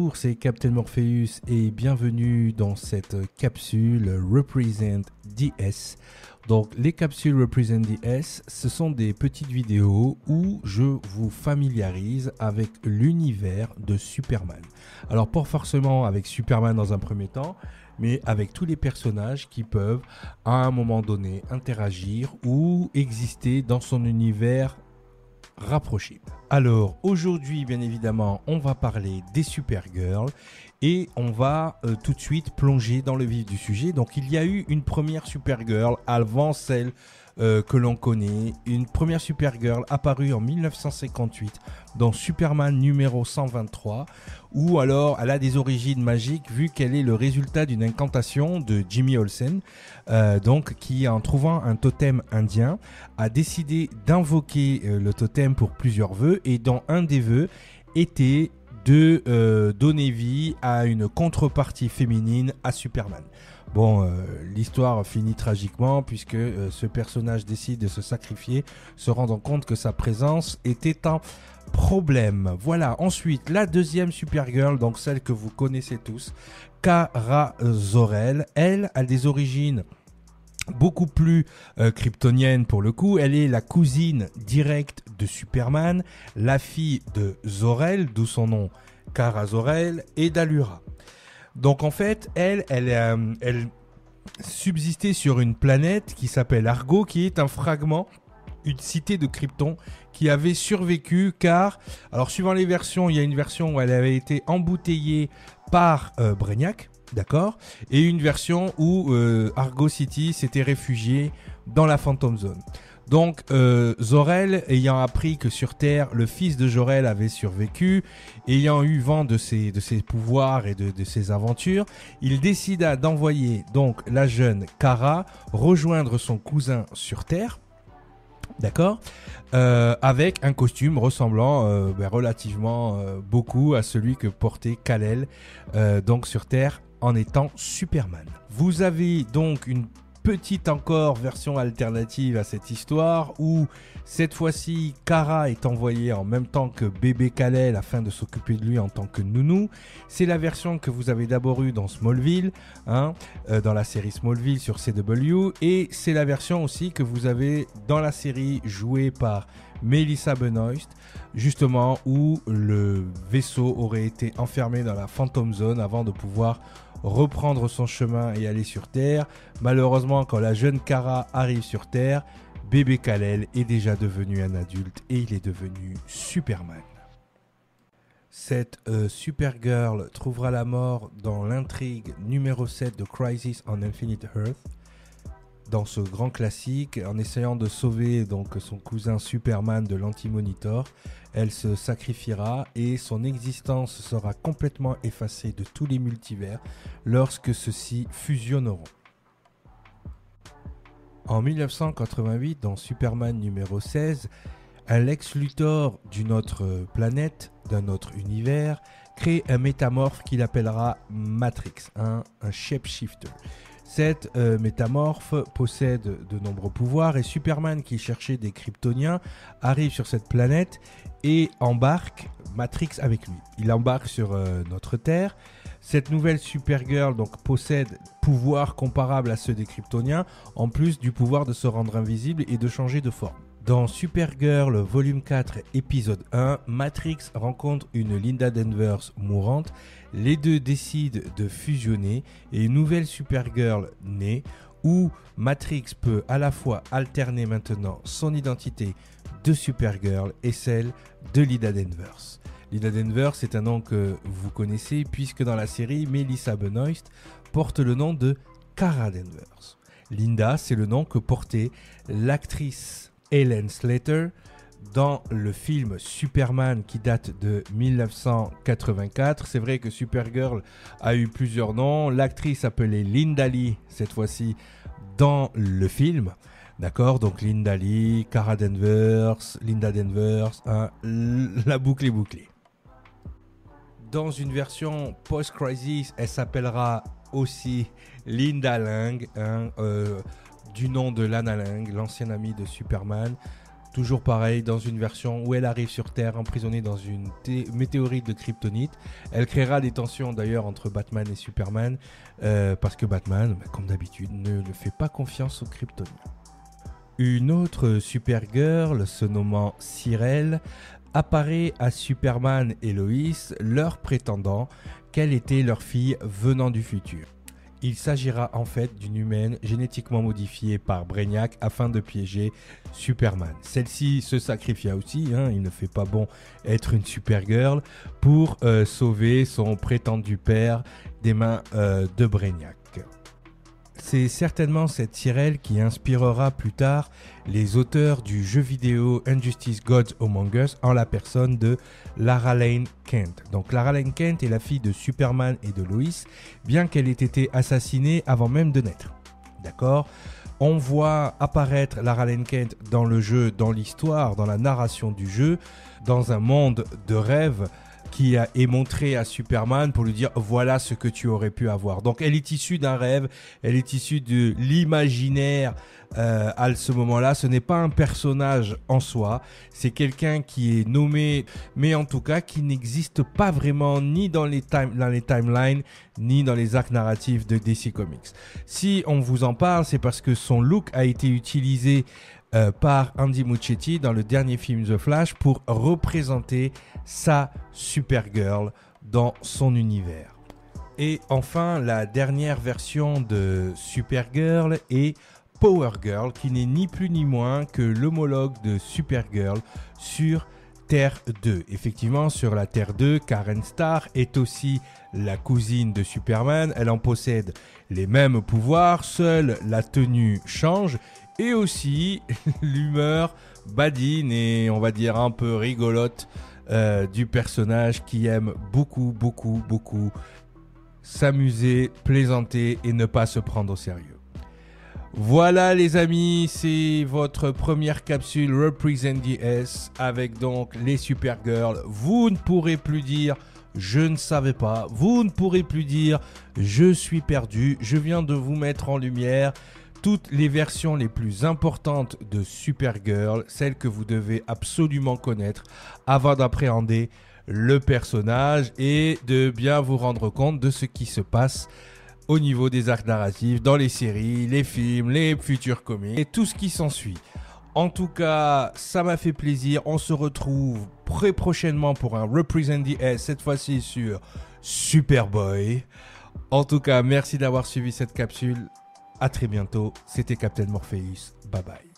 Bonjour, c'est Captain Morpheus et bienvenue dans cette capsule Represent DS. Donc les capsules Represent DS, ce sont des petites vidéos où je vous familiarise avec l'univers de Superman. Alors pas forcément avec Superman dans un premier temps, mais avec tous les personnages qui peuvent à un moment donné interagir ou exister dans son univers rapproché. Alors aujourd'hui bien évidemment on va parler des Supergirl et on va tout de suite plonger dans le vif du sujet. Donc il y a eu une première Supergirl avant celle que l'on connaît, une première Supergirl apparue en 1958 dans Superman numéro 123, où alors elle a des origines magiques vu qu'elle est le résultat d'une incantation de Jimmy Olsen, donc qui en trouvant un totem indien a décidé d'invoquer le totem pour plusieurs vœux, et dont un des vœux était de donner vie à une contrepartie féminine à Superman. Bon, l'histoire finit tragiquement puisque ce personnage décide de se sacrifier, se rendant compte que sa présence était un problème. Voilà, ensuite, la deuxième Supergirl, donc celle que vous connaissez tous, Kara Zor-El. Elle a des origines beaucoup plus kryptonienne pour le coup. Elle est la cousine directe de Superman, la fille de Zor-El, d'où son nom Kara Zor-El, et d'Allura. Donc en fait, elle subsistait sur une planète qui s'appelle Argo, qui est un fragment, une cité de Krypton qui avait survécu car, alors suivant les versions, il y a une version où elle avait été embouteillée par Brainiac, d'accord, et une version où Argo City s'était réfugiée dans la Phantom Zone. Donc Zor-El, ayant appris que sur Terre le fils de Jor-El avait survécu, ayant eu vent de ses pouvoirs et de ses aventures, il décida d'envoyer donc la jeune Kara rejoindre son cousin sur Terre. D'accord, avec un costume ressemblant relativement beaucoup à celui que portait Kal-El donc sur Terre en étant Superman. Vous avez donc une petite encore version alternative à cette histoire où cette fois-ci Kara est envoyée en même temps que bébé Kal-El afin de s'occuper de lui en tant que nounou. C'est la version que vous avez d'abord eue dans Smallville, dans la série Smallville sur CW, et c'est la version aussi que vous avez dans la série jouée par Melissa Benoist, justement où le vaisseau aurait été enfermé dans la Phantom Zone avant de pouvoir reprendre son chemin et aller sur Terre. Malheureusement, quand la jeune Kara arrive sur Terre, bébé Kal-El est déjà devenu un adulte et il est devenu Superman. Cette Supergirl trouvera la mort dans l'intrigue numéro 7 de Crisis on Infinite Earth. Dans ce grand classique, en essayant de sauver donc son cousin Superman de l'Anti-Monitor, elle se sacrifiera et son existence sera complètement effacée de tous les multivers lorsque ceux-ci fusionneront. En 1988, dans Superman numéro 16, un Lex Luthor d'une autre planète, d'un autre univers, crée un métamorphe qu'il appellera Matrix, un shapeshifter. Cette métamorphe possède de nombreux pouvoirs et Superman, qui cherchait des Kryptoniens, arrive sur cette planète et embarque Matrix avec lui. Il embarque sur notre Terre. Cette nouvelle Supergirl donc possède pouvoirs comparables à ceux des Kryptoniens, en plus du pouvoir de se rendre invisible et de changer de forme. Dans Supergirl volume 4 épisode 1, Matrix rencontre une Linda Danvers mourante. Les deux décident de fusionner et une nouvelle Supergirl naît où Matrix peut à la fois alterner maintenant son identité de Supergirl et celle de Linda Danvers. Linda Danvers est un nom que vous connaissez puisque dans la série, Melissa Benoist porte le nom de Kara Danvers. Linda, c'est le nom que portait l'actrice Helen Slater dans le film Superman qui date de 1984. C'est vrai que Supergirl a eu plusieurs noms. L'actrice s'appelait Linda Lee, cette fois-ci, dans le film. D'accord, donc Linda Lee, Kara Danvers, Linda Danvers, la boucle est bouclée. Dans une version post-crisis, elle s'appellera aussi Linda Lang, du nom de Lana Lang, l'ancienne amie de Superman. Toujours pareil, dans une version où elle arrive sur Terre emprisonnée dans une météorite de kryptonite. Elle créera des tensions d'ailleurs entre Batman et Superman parce que Batman, comme d'habitude, ne fait pas confiance aux kryptoniens. Une autre Supergirl, se nommant Cyrelle, apparaît à Superman et Lois, leur prétendant qu'elle était leur fille venant du futur. Il s'agira en fait d'une humaine génétiquement modifiée par Brainiac afin de piéger Superman. Celle-ci se sacrifia aussi, il ne fait pas bon être une Supergirl, pour sauver son prétendu père des mains de Brainiac. C'est certainement cette Cyrelle qui inspirera plus tard les auteurs du jeu vidéo Injustice Gods Among Us en la personne de Lara Lane Kent. Donc Lara Lane Kent est la fille de Superman et de Lois, bien qu'elle ait été assassinée avant même de naître. D'accord ? On voit apparaître Lara Lane Kent dans le jeu, dans l'histoire, dans la narration du jeu, dans un monde de rêve qui est montré à Superman pour lui dire voilà ce que tu aurais pu avoir. Donc elle est issue d'un rêve, elle est issue de l'imaginaire à ce moment-là. Ce n'est pas un personnage en soi, c'est quelqu'un qui est nommé, mais en tout cas qui n'existe pas vraiment ni dans les timelines, ni dans les arcs narratifs de DC Comics. Si on vous en parle, c'est parce que son look a été utilisé par Andy Muschietti dans le dernier film The Flash pour représenter sa Supergirl dans son univers. Et enfin, la dernière version de Supergirl est Power Girl, qui n'est ni plus ni moins que l'homologue de Supergirl sur Terre 2. Effectivement, sur la Terre 2, Karen Starr est aussi la cousine de Superman. Elle en possède les mêmes pouvoirs, seule la tenue change. Et aussi l'humeur badine et on va dire un peu rigolote du personnage qui aime beaucoup s'amuser, plaisanter et ne pas se prendre au sérieux. Voilà les amis, c'est votre première capsule Represent DS avec donc les Supergirls. Vous ne pourrez plus dire je ne savais pas, vous ne pourrez plus dire je suis perdu. Je viens de vous mettre en lumière toutes les versions les plus importantes de Supergirl, celles que vous devez absolument connaître avant d'appréhender le personnage et de bien vous rendre compte de ce qui se passe au niveau des arcs narratifs, dans les séries, les films, les futurs comics et tout ce qui s'ensuit. En tout cas, ça m'a fait plaisir. On se retrouve très prochainement pour un Represent DS, cette fois-ci sur Superboy. En tout cas, merci d'avoir suivi cette capsule. À très bientôt, c'était Captain Morpheus, bye bye.